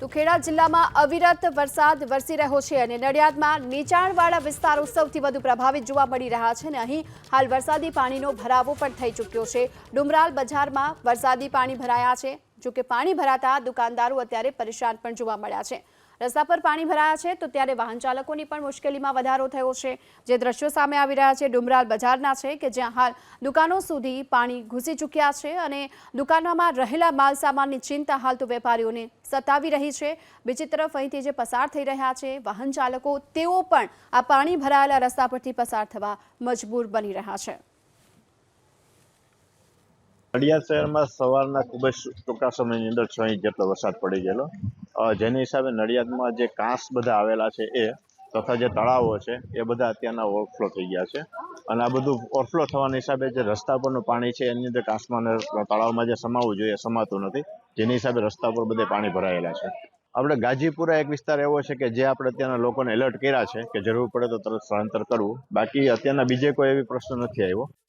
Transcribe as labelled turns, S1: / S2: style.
S1: તો ખેડા જિલ્લામાં અવિરત વરસાદ વરસી રહ્યો છે અને નડિયાદમાં નીચાણવાળા વિસ્તારો સૌથી વધુ પ્રભાવિત જોવા મળી રહ્યા છે અને અહીં હાલ વરસાદી પાણીનો ભરાવો પણ થઈ ચૂક્યો છે। ડુમરાલ બજારમાં વરસાદી પાણી ભરાયા છે। જો કે પાણી ભરાતા દુકાનદારો અત્યારે પરેશાન પણ જોવા મળ્યા છે। રસ્તા પર પાણી ભરાયા છે તો ત્યારે વાહન ચાલકોની પણ મુશ્કેલીમાં વધારો થયો છે। જે દ્રશ્યો સામે આવી રહ્યા છે ડુમરાલ બજારના છે કે જ્યાં હાલ દુકાનો સુધી પાણી ઘૂસી ચૂક્યા છે અને દુકાનોમાં રહેલા માલ સામાનની ચિંતા હાલ તો વેપારીઓને સતાવી રહી છે। બીજી તરફ અહીંથી જે પસાર થઈ રહ્યા છે વાહન ચાલકો તેઓ પણ આ પાણી ભરાયેલા રસ્તા પરથી પસાર થવા મજબૂર બની રહ્યા છે।
S2: નડિયાદ શહેરમાં સવારના ખૂબ જ ટૂંકા સમયની અંદર 6 ઇંચ જેટલો વરસાદ પડી ગયેલો, જેની હિસાબે નડિયાદમાં જે કાંસ બધા આવેલા છે એ તથા જે તળાવો છે એ બધા અત્યારના ઓવરફ્લો થઈ ગયા છે અને આ બધું ઓવરફ્લો થવાના હિસાબે જે રસ્તા પરનું પાણી છે એની અંદર કાંસમાં તળાવમાં જે સમાવવું જોઈએ સમાતું નથી, જેની હિસાબે રસ્તા પર બધે પાણી ભરાયેલા છે। આપણે ગાજીપુરા એક વિસ્તાર એવો છે કે જે આપણે અત્યારના લોકોને એલર્ટ કર્યા છે કે જરૂર પડે તો તરત સ્થળાંતર કરવું, બાકી અત્યારના બીજે કોઈ એવી પ્રશ્ન નથી આવ્યો।